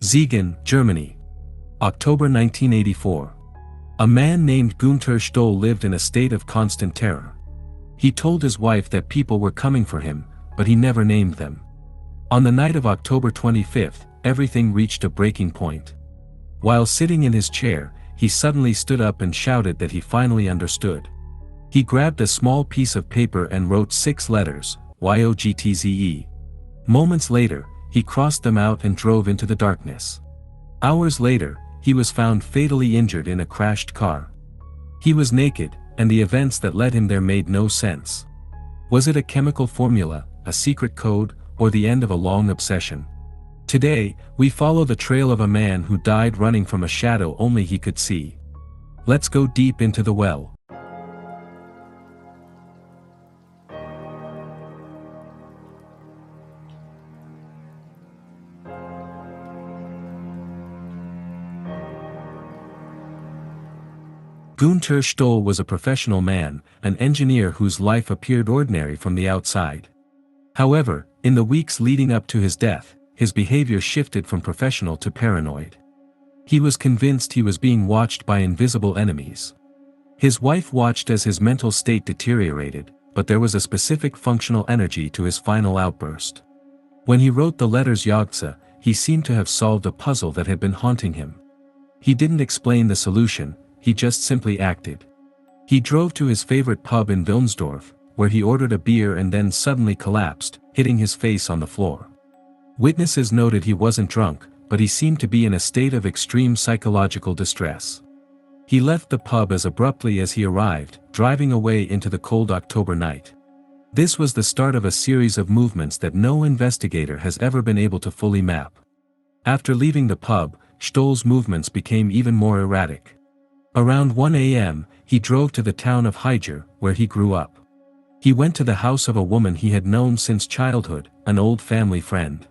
Siegen, Germany. October 1984. A man named Günther Stoll lived in a state of constant terror. He told his wife that people were coming for him, but he never named them. On the night of October 25th, everything reached a breaking point. While sitting in his chair, he suddenly stood up and shouted that he finally understood. He grabbed a small piece of paper and wrote 6 letters, YOGTZE. Moments later, he crossed them out and drove into the darkness. Hours later, he was found fatally injured in a crashed car. He was naked, and the events that led him there made no sense. Was it a chemical formula, a secret code, or the end of a long obsession? Today, we follow the trail of a man who died running from a shadow only he could see. Let's go deep into the well. Günther Stoll was a professional man, an engineer whose life appeared ordinary from the outside. However, in the weeks leading up to his death, his behavior shifted from professional to paranoid. He was convinced he was being watched by invisible enemies. His wife watched as his mental state deteriorated, but there was a specific functional energy to his final outburst. When he wrote the letters YOGTZE, he seemed to have solved a puzzle that had been haunting him. He didn't explain the solution, he just simply acted. He drove to his favorite pub in Wilnsdorf, where he ordered a beer and then suddenly collapsed, hitting his face on the floor. Witnesses noted he wasn't drunk, but he seemed to be in a state of extreme psychological distress. He left the pub as abruptly as he arrived, driving away into the cold October night. This was the start of a series of movements that no investigator has ever been able to fully map. After leaving the pub, Stoll's movements became even more erratic. Around 1 a.m., he drove to the town of Siegen, where he grew up. He went to the house of a woman he had known since childhood, an old family friend.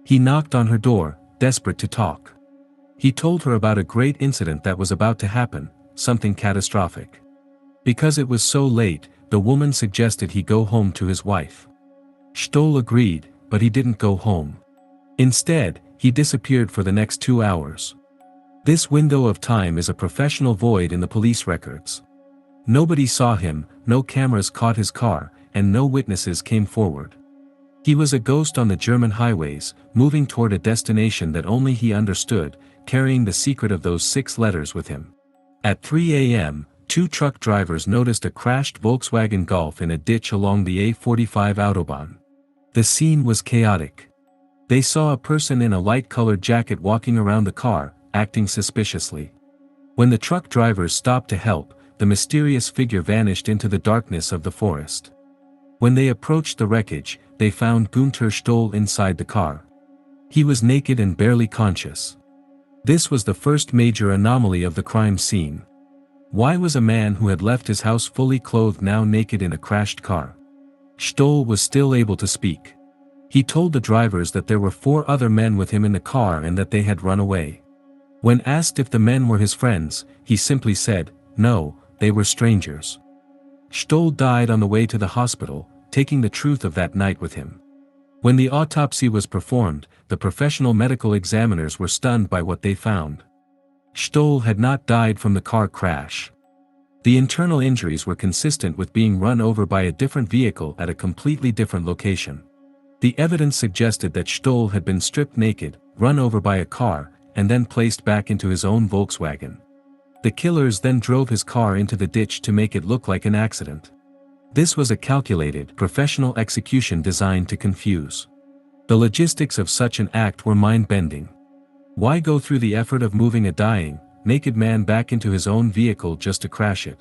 He knocked on her door, desperate to talk. He told her about a great incident that was about to happen, something catastrophic. Because it was so late, the woman suggested he go home to his wife. Stoll agreed, but he didn't go home. Instead, he disappeared for the next 2 hours. This window of time is a professional void in the police records. Nobody saw him, no cameras caught his car, and no witnesses came forward. He was a ghost on the German highways, moving toward a destination that only he understood, carrying the secret of those 6 letters with him. At 3 a.m., 2 truck drivers noticed a crashed Volkswagen Golf in a ditch along the A45 autobahn. The scene was chaotic. They saw a person in a light-colored jacket walking around the car, acting suspiciously. When the truck drivers stopped to help, the mysterious figure vanished into the darkness of the forest. When they approached the wreckage, they found Günther Stoll inside the car. He was naked and barely conscious. This was the first major anomaly of the crime scene. Why was a man who had left his house fully clothed now naked in a crashed car? Stoll was still able to speak. He told the drivers that there were 4 other men with him in the car and that they had run away. When asked if the men were his friends, he simply said, "No, they were strangers." Stoll died on the way to the hospital, taking the truth of that night with him. When the autopsy was performed, the professional medical examiners were stunned by what they found. Stoll had not died from the car crash. The internal injuries were consistent with being run over by a different vehicle at a completely different location. The evidence suggested that Stoll had been stripped naked, run over by a car, and then placed back into his own Volkswagen. The killers then drove his car into the ditch to make it look like an accident. This was a calculated, professional execution designed to confuse. The logistics of such an act were mind-bending. Why go through the effort of moving a dying, naked man back into his own vehicle just to crash it?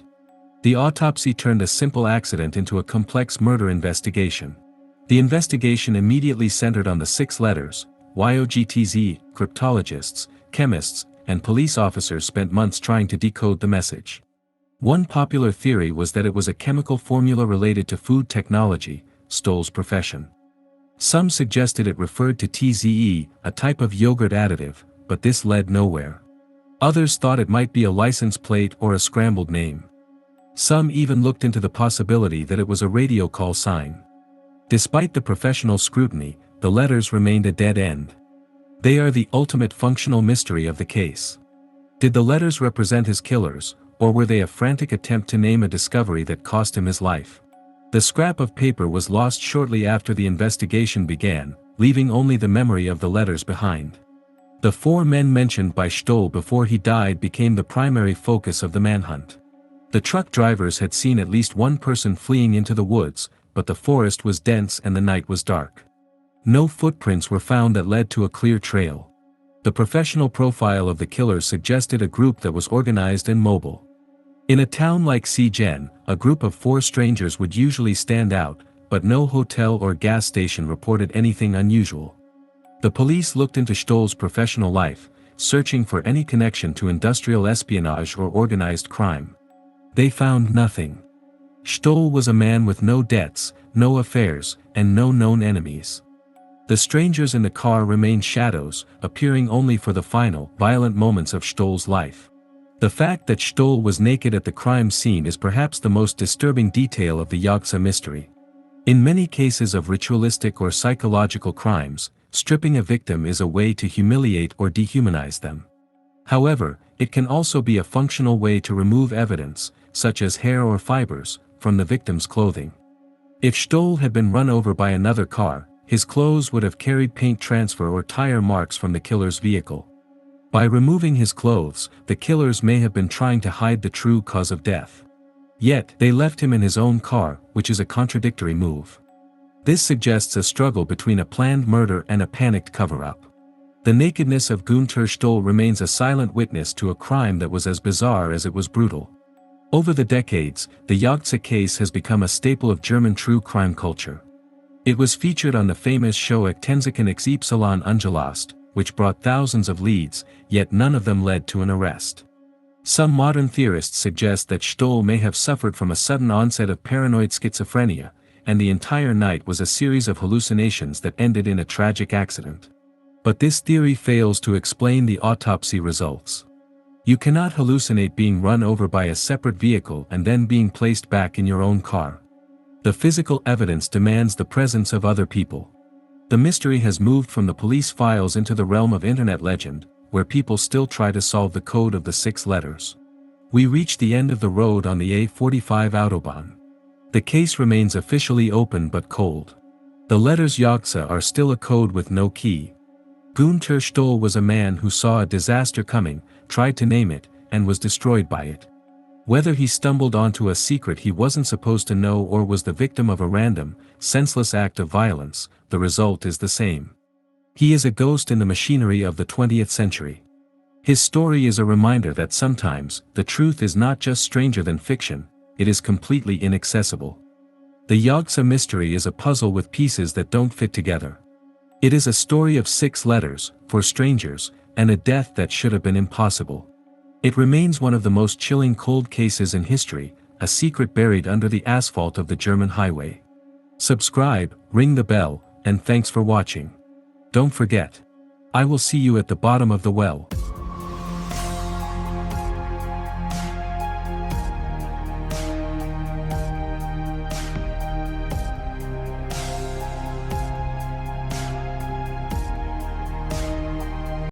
The autopsy turned a simple accident into a complex murder investigation. The investigation immediately centered on the 6 letters, YOGTZE. Cryptologists, chemists, and police officers spent months trying to decode the message. One popular theory was that it was a chemical formula related to food technology, Stoll's profession. Some suggested it referred to TZE, a type of yogurt additive, but this led nowhere. Others thought it might be a license plate or a scrambled name. Some even looked into the possibility that it was a radio call sign. Despite the professional scrutiny, the letters remained a dead end. They are the ultimate functional mystery of the case. Did the letters represent his killers, or were they a frantic attempt to name a discovery that cost him his life? The scrap of paper was lost shortly after the investigation began, leaving only the memory of the letters behind. The 4 men mentioned by Stoll before he died became the primary focus of the manhunt. The truck drivers had seen at least one person fleeing into the woods, but the forest was dense and the night was dark. No footprints were found that led to a clear trail. The professional profile of the killers suggested a group that was organized and mobile. In a town like Siegen, a group of 4 strangers would usually stand out, but no hotel or gas station reported anything unusual. The police looked into Stoll's professional life, searching for any connection to industrial espionage or organized crime. They found nothing. Stoll was a man with no debts, no affairs, and no known enemies. The strangers in the car remained shadows, appearing only for the final, violent moments of Stoll's life. The fact that Stoll was naked at the crime scene is perhaps the most disturbing detail of the YOGTZE mystery. In many cases of ritualistic or psychological crimes, stripping a victim is a way to humiliate or dehumanize them. However, it can also be a functional way to remove evidence, such as hair or fibers, from the victim's clothing. If Stoll had been run over by another car, his clothes would have carried paint transfer or tire marks from the killer's vehicle. By removing his clothes, the killers may have been trying to hide the true cause of death. Yet, they left him in his own car, which is a contradictory move. This suggests a struggle between a planned murder and a panicked cover-up. The nakedness of Günther Stoll remains a silent witness to a crime that was as bizarre as it was brutal. Over the decades, the YOGTZE case has become a staple of German true crime culture. It was featured on the famous show YOGTZE Unsolved, which brought thousands of leads, yet none of them led to an arrest. Some modern theorists suggest that Stoll may have suffered from a sudden onset of paranoid schizophrenia, and the entire night was a series of hallucinations that ended in a tragic accident. But this theory fails to explain the autopsy results. You cannot hallucinate being run over by a separate vehicle and then being placed back in your own car. The physical evidence demands the presence of other people. The mystery has moved from the police files into the realm of internet legend, where people still try to solve the code of the 6 letters. We reach the end of the road on the A45 autobahn. The case remains officially open but cold. The letters YOGTZE are still a code with no key. Günther Stoll was a man who saw a disaster coming, tried to name it, and was destroyed by it. Whether he stumbled onto a secret he wasn't supposed to know or was the victim of a random, senseless act of violence, the result is the same. He is a ghost in the machinery of the 20th century. His story is a reminder that sometimes, the truth is not just stranger than fiction, it is completely inaccessible. The YOGTZE mystery is a puzzle with pieces that don't fit together. It is a story of 6 letters, for strangers, and a death that should have been impossible. It remains one of the most chilling cold cases in history, a secret buried under the asphalt of the German highway. Subscribe, ring the bell, and thanks for watching. Don't forget. I will see you at the bottom of the well.